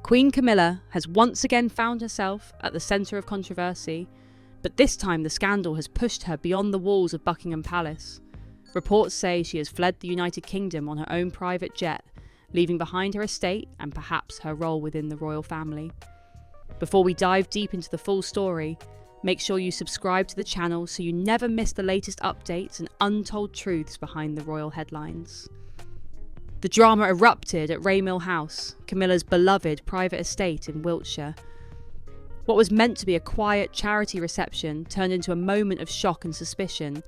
Queen Camilla has once again found herself at the centre of controversy, but this time the scandal has pushed her beyond the walls of Buckingham Palace. Reports say she has fled the United Kingdom on her own private jet, leaving behind her estate and perhaps her role within the royal family. Before we dive deep into the full story, make sure you subscribe to the channel so you never miss the latest updates and untold truths behind the royal headlines. The drama erupted at Raymill House, Camilla's beloved private estate in Wiltshire. What was meant to be a quiet charity reception turned into a moment of shock and suspicion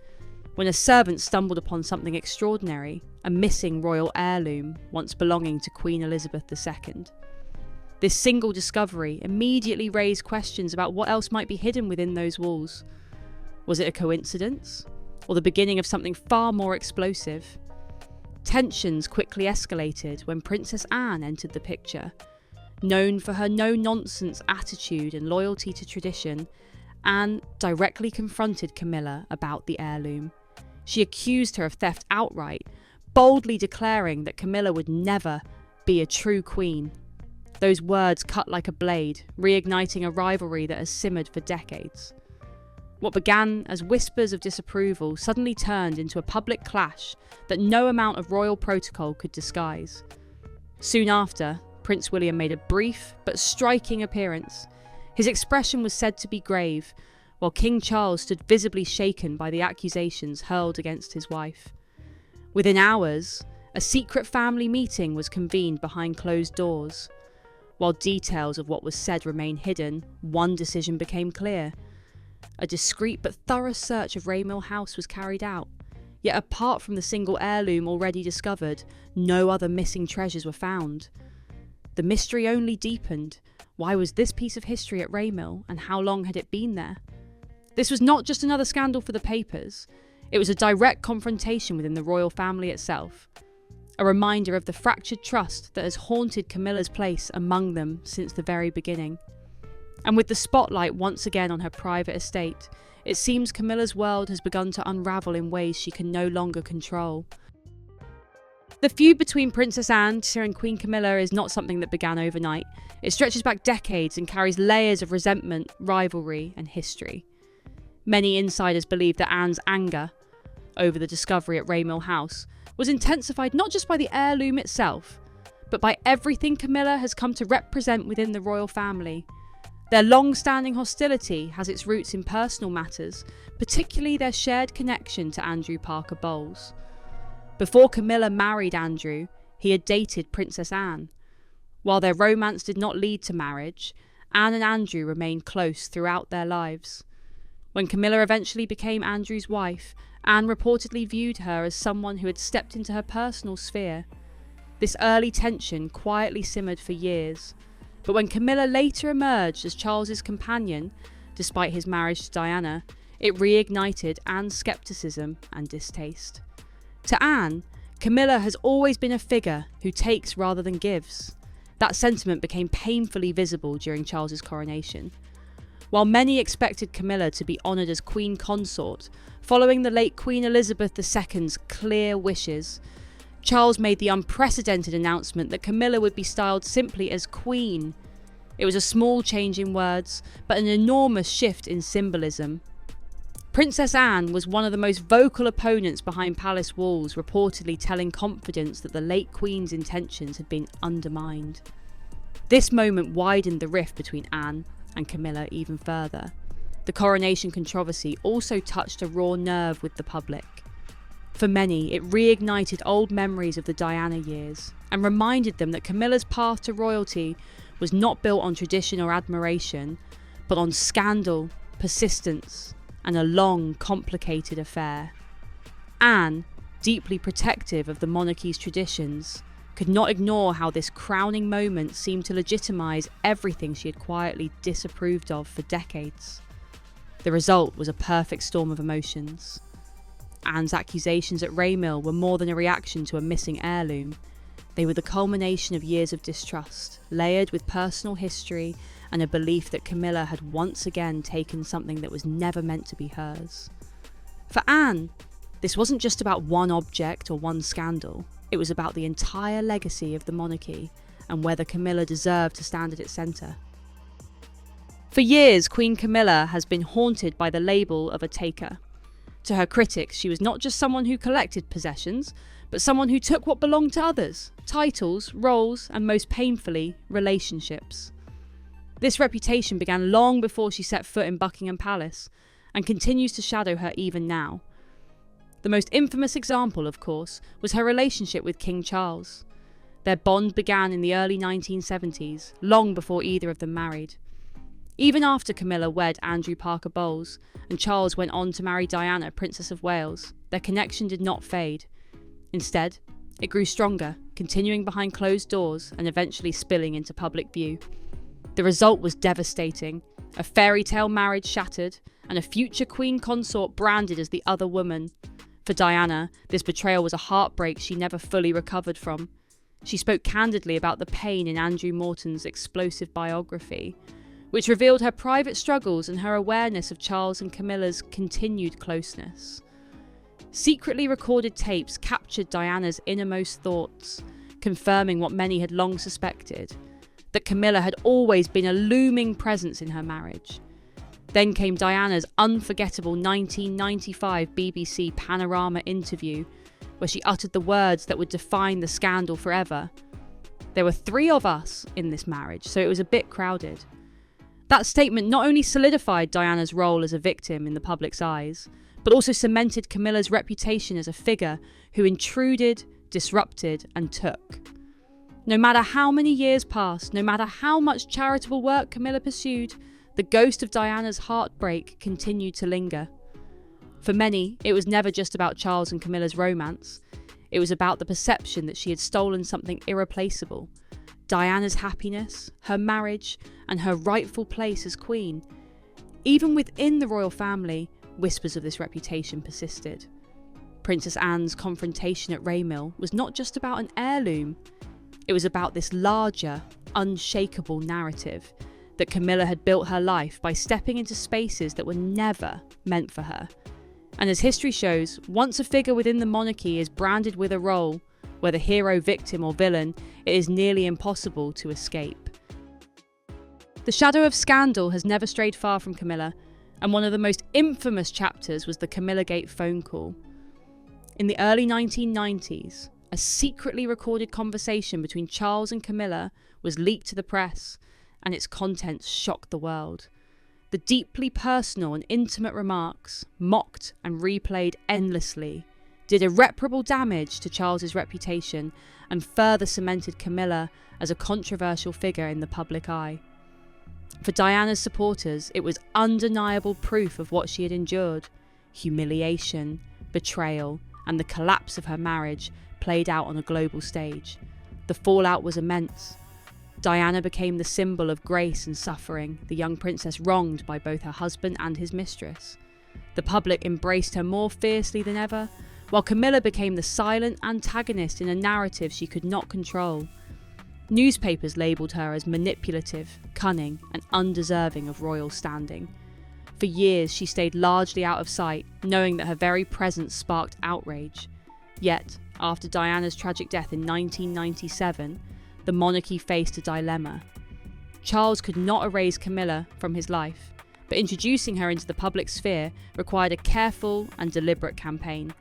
when a servant stumbled upon something extraordinary, a missing royal heirloom once belonging to Queen Elizabeth II. This single discovery immediately raised questions about what else might be hidden within those walls. Was it a coincidence, or the beginning of something far more explosive? Tensions quickly escalated when Princess Anne entered the picture. Known for her no-nonsense attitude and loyalty to tradition, Anne directly confronted Camilla about the heirloom. She accused her of theft outright, boldly declaring that Camilla would never be a true queen. Those words cut like a blade, reigniting a rivalry that has simmered for decades. What began as whispers of disapproval suddenly turned into a public clash that no amount of royal protocol could disguise. Soon after, Prince William made a brief but striking appearance. His expression was said to be grave, while King Charles stood visibly shaken by the accusations hurled against his wife. Within hours, a secret family meeting was convened behind closed doors. While details of what was said remain hidden, one decision became clear. A discreet but thorough search of Raymill House was carried out, yet apart from the single heirloom already discovered, no other missing treasures were found. The mystery only deepened. Why was this piece of history at Raymill, and how long had it been there? This was not just another scandal for the papers, it was a direct confrontation within the royal family itself. A reminder of the fractured trust that has haunted Camilla's place among them since the very beginning. And with the spotlight once again on her private estate, it seems Camilla's world has begun to unravel in ways she can no longer control. The feud between Princess Anne and Queen Camilla is not something that began overnight. It stretches back decades and carries layers of resentment, rivalry, and history. Many insiders believe that Anne's anger over the discovery at Raymill House was intensified not just by the heirloom itself, but by everything Camilla has come to represent within the royal family. Their long-standing hostility has its roots in personal matters, particularly their shared connection to Andrew Parker Bowles. Before Camilla married Andrew, he had dated Princess Anne. While their romance did not lead to marriage, Anne and Andrew remained close throughout their lives. When Camilla eventually became Andrew's wife, Anne reportedly viewed her as someone who had stepped into her personal sphere. This early tension quietly simmered for years, but when Camilla later emerged as Charles's companion, despite his marriage to Diana, it reignited Anne's skepticism and distaste. To Anne, Camilla has always been a figure who takes rather than gives. That sentiment became painfully visible during Charles's coronation. While many expected Camilla to be honoured as Queen Consort, following the late Queen Elizabeth II's clear wishes, Charles made the unprecedented announcement that Camilla would be styled simply as Queen. It was a small change in words, but an enormous shift in symbolism. Princess Anne was one of the most vocal opponents behind palace walls, reportedly telling confidence that the late Queen's intentions had been undermined. This moment widened the rift between Anne and Camilla even further. The coronation controversy also touched a raw nerve with the public. For many, it reignited old memories of the Diana years and reminded them that Camilla's path to royalty was not built on tradition or admiration, but on scandal, persistence, and a long, complicated affair. Anne, deeply protective of the monarchy's traditions, could not ignore how this crowning moment seemed to legitimise everything she had quietly disapproved of for decades. The result was a perfect storm of emotions. Anne's accusations at Raymill were more than a reaction to a missing heirloom. They were the culmination of years of distrust, layered with personal history and a belief that Camilla had once again taken something that was never meant to be hers. For Anne, this wasn't just about one object or one scandal. It was about the entire legacy of the monarchy and whether Camilla deserved to stand at its centre. For years, Queen Camilla has been haunted by the label of a taker. To her critics, she was not just someone who collected possessions, but someone who took what belonged to others: titles, roles, and most painfully, relationships. This reputation began long before she set foot in Buckingham Palace, and continues to shadow her even now. The most infamous example, of course, was her relationship with King Charles. Their bond began in the early 1970s, long before either of them married. Even after Camilla wed Andrew Parker Bowles, and Charles went on to marry Diana, Princess of Wales, their connection did not fade. Instead, it grew stronger, continuing behind closed doors and eventually spilling into public view. The result was devastating: a fairy tale marriage shattered, and a future queen consort branded as the other woman. For Diana, this betrayal was a heartbreak she never fully recovered from. She spoke candidly about the pain in Andrew Morton's explosive biography, which revealed her private struggles and her awareness of Charles and Camilla's continued closeness. Secretly recorded tapes captured Diana's innermost thoughts, confirming what many had long suspected: that Camilla had always been a looming presence in her marriage. Then came Diana's unforgettable 1995 BBC Panorama interview, where she uttered the words that would define the scandal forever. "There were 3 of us in this marriage, so it was a bit crowded." That statement not only solidified Diana's role as a victim in the public's eyes, but also cemented Camilla's reputation as a figure who intruded, disrupted, and took. No matter how many years passed, no matter how much charitable work Camilla pursued, the ghost of Diana's heartbreak continued to linger. For many, it was never just about Charles and Camilla's romance. It was about the perception that she had stolen something irreplaceable: Diana's happiness, her marriage, and her rightful place as queen. Even within the royal family, whispers of this reputation persisted. Princess Anne's confrontation at Raymill was not just about an heirloom. It was about this larger, unshakable narrative that Camilla had built her life by stepping into spaces that were never meant for her. And as history shows, once a figure within the monarchy is branded with a role, whether hero, victim, or villain, it is nearly impossible to escape. The shadow of scandal has never strayed far from Camilla, and one of the most infamous chapters was the Camillagate phone call. In the early 1990s, a secretly recorded conversation between Charles and Camilla was leaked to the press, and its contents shocked the world. The deeply personal and intimate remarks, mocked and replayed endlessly, did irreparable damage to Charles's reputation and further cemented Camilla as a controversial figure in the public eye. For Diana's supporters, it was undeniable proof of what she had endured: humiliation, betrayal, and the collapse of her marriage played out on a global stage. The fallout was immense. Diana became the symbol of grace and suffering, the young princess wronged by both her husband and his mistress. The public embraced her more fiercely than ever, while Camilla became the silent antagonist in a narrative she could not control. Newspapers labelled her as manipulative, cunning, and undeserving of royal standing. For years she stayed largely out of sight, knowing that her very presence sparked outrage. Yet, after Diana's tragic death in 1997, the monarchy faced a dilemma. Charles could not erase Camilla from his life, but introducing her into the public sphere required a careful and deliberate campaign.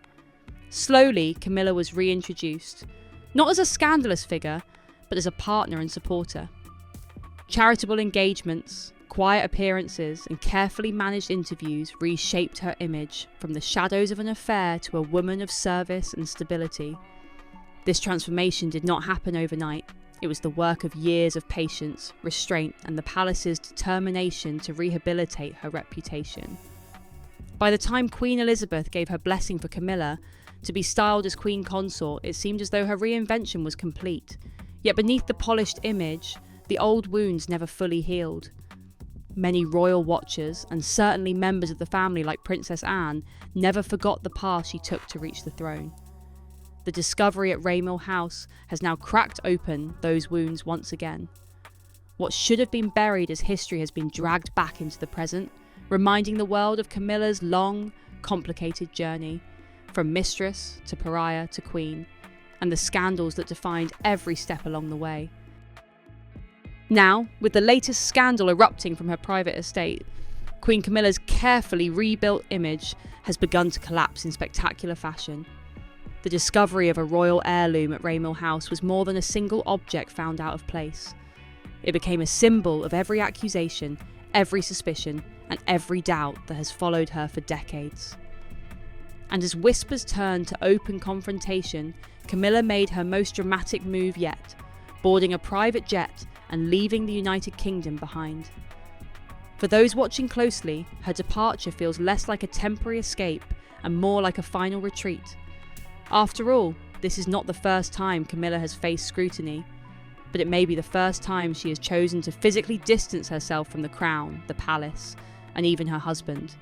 Slowly, Camilla was reintroduced, not as a scandalous figure, but as a partner and supporter. Charitable engagements, quiet appearances, and carefully managed interviews reshaped her image from the shadows of an affair to a woman of service and stability. This transformation did not happen overnight. It was the work of years of patience, restraint, and the palace's determination to rehabilitate her reputation. By the time Queen Elizabeth gave her blessing for Camilla to be styled as Queen Consort, it seemed as though her reinvention was complete. Yet beneath the polished image, the old wounds never fully healed. Many royal watchers, and certainly members of the family like Princess Anne, never forgot the path she took to reach the throne. The discovery at Raymill House has now cracked open those wounds once again. What should have been buried as history has been dragged back into the present, reminding the world of Camilla's long, complicated journey, from mistress to pariah to queen, and the scandals that defined every step along the way. Now, with the latest scandal erupting from her private estate, Queen Camilla's carefully rebuilt image has begun to collapse in spectacular fashion. The discovery of a royal heirloom at Raymill House was more than a single object found out of place. It became a symbol of every accusation, every suspicion, and every doubt that has followed her for decades. And as whispers turned to open confrontation, Camilla made her most dramatic move yet, boarding a private jet and leaving the United Kingdom behind. For those watching closely, her departure feels less like a temporary escape and more like a final retreat. After all, this is not the first time Camilla has faced scrutiny, but it may be the first time she has chosen to physically distance herself from the crown, the palace, and even her husband.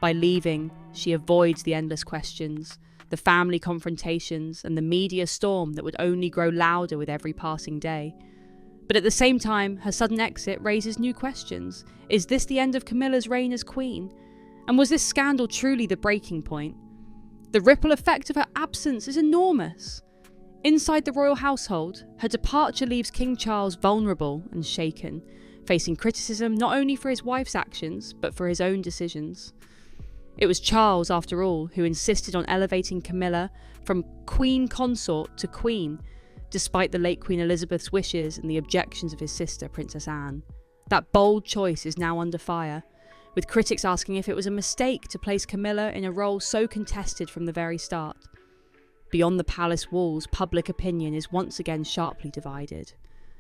By leaving, she avoids the endless questions, the family confrontations, and the media storm that would only grow louder with every passing day. But at the same time, her sudden exit raises new questions. Is this the end of Camilla's reign as queen? And was this scandal truly the breaking point? The ripple effect of her absence is enormous. Inside the royal household, her departure leaves King Charles vulnerable and shaken, facing criticism not only for his wife's actions, but for his own decisions. It was Charles, after all, who insisted on elevating Camilla from queen consort to queen, despite the late Queen Elizabeth's wishes and the objections of his sister, Princess Anne. That bold choice is now under fire, with critics asking if it was a mistake to place Camilla in a role so contested from the very start. Beyond the palace walls, public opinion is once again sharply divided.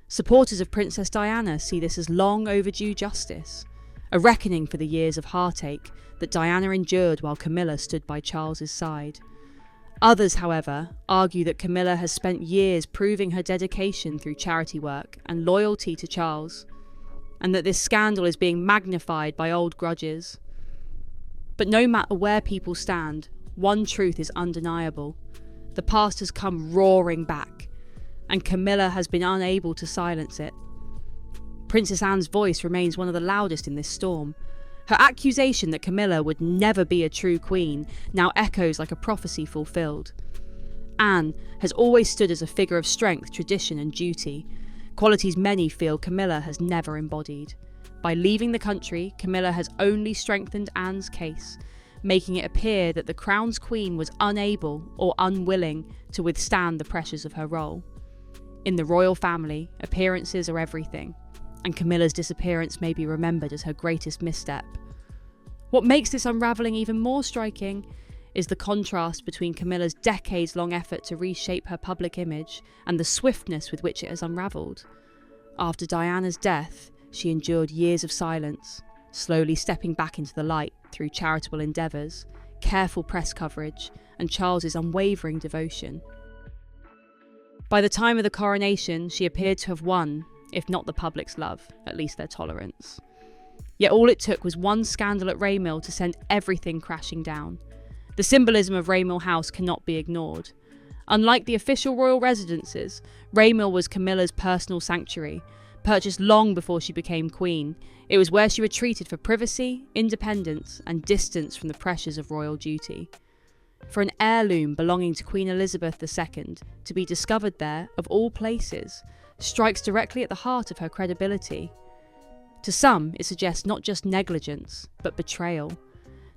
Supporters of Princess Diana see this as long overdue justice, a reckoning for the years of heartache that Diana endured while Camilla stood by Charles's side. Others, however, argue that Camilla has spent years proving her dedication through charity work and loyalty to Charles, and that this scandal is being magnified by old grudges. But no matter where people stand, one truth is undeniable. The past has come roaring back, and Camilla has been unable to silence it. Princess Anne's voice remains one of the loudest in this storm. Her accusation that Camilla would never be a true queen now echoes like a prophecy fulfilled. Anne has always stood as a figure of strength, tradition and duty, qualities many feel Camilla has never embodied. By leaving the country, Camilla has only strengthened Anne's case, making it appear that the crown's queen was unable or unwilling to withstand the pressures of her role. In the royal family, appearances are everything, and Camilla's disappearance may be remembered as her greatest misstep. What makes this unravelling even more striking is the contrast between Camilla's decades-long effort to reshape her public image and the swiftness with which it has unravelled. After Diana's death, she endured years of silence, slowly stepping back into the light through charitable endeavours, careful press coverage, and Charles's unwavering devotion. By the time of the coronation, she appeared to have won, if not the public's love, at least their tolerance. Yet all it took was one scandal at Raymill to send everything crashing down. The symbolism of Raymill House cannot be ignored. Unlike the official royal residences, Raymill was Camilla's personal sanctuary. Purchased long before she became queen, it was where she retreated for privacy, independence, and distance from the pressures of royal duty. For an heirloom belonging to Queen Elizabeth II to be discovered there, of all places, strikes directly at the heart of her credibility. To some, it suggests not just negligence, but betrayal.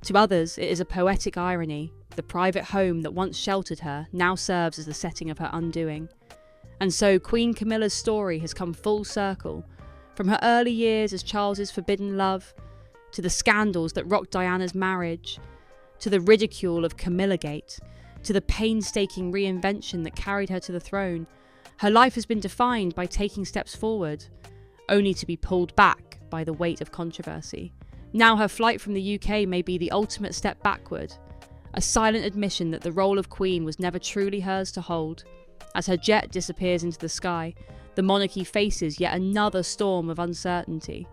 To others, it is a poetic irony. The private home that once sheltered her now serves as the setting of her undoing. And so Queen Camilla's story has come full circle, from her early years as Charles's forbidden love, to the scandals that rocked Diana's marriage, to the ridicule of Camillagate, to the painstaking reinvention that carried her to the throne. Her life has been defined by taking steps forward, only to be pulled back by the weight of controversy. Now her flight from the UK may be the ultimate step backward, a silent admission that the role of queen was never truly hers to hold. As her jet disappears into the sky, the monarchy faces yet another storm of uncertainty.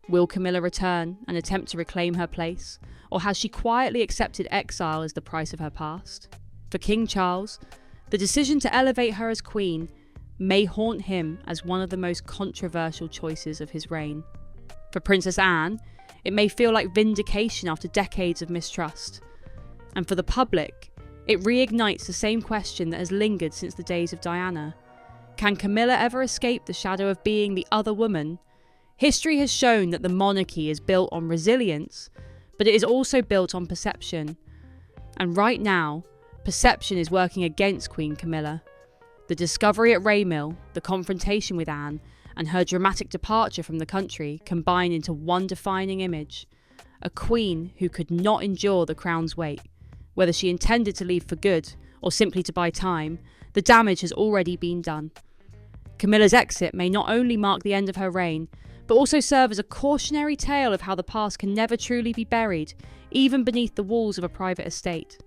Will Camilla return and attempt to reclaim her place, or has she quietly accepted exile as the price of her past? For King Charles, the decision to elevate her as queen may haunt him as one of the most controversial choices of his reign. For Princess Anne, it may feel like vindication after decades of mistrust. And for the public, it reignites the same question that has lingered since the days of Diana. Can Camilla ever escape the shadow of being the other woman? History has shown that the monarchy is built on resilience, but it is also built on perception. And right now, perception is working against Queen Camilla. The discovery at Raymill, the confrontation with Anne, and her dramatic departure from the country combine into one defining image. A queen who could not endure the crown's weight. Whether she intended to leave for good, or simply to buy time, the damage has already been done. Camilla's exit may not only mark the end of her reign, but also serve as a cautionary tale of how the past can never truly be buried, even beneath the walls of a private estate.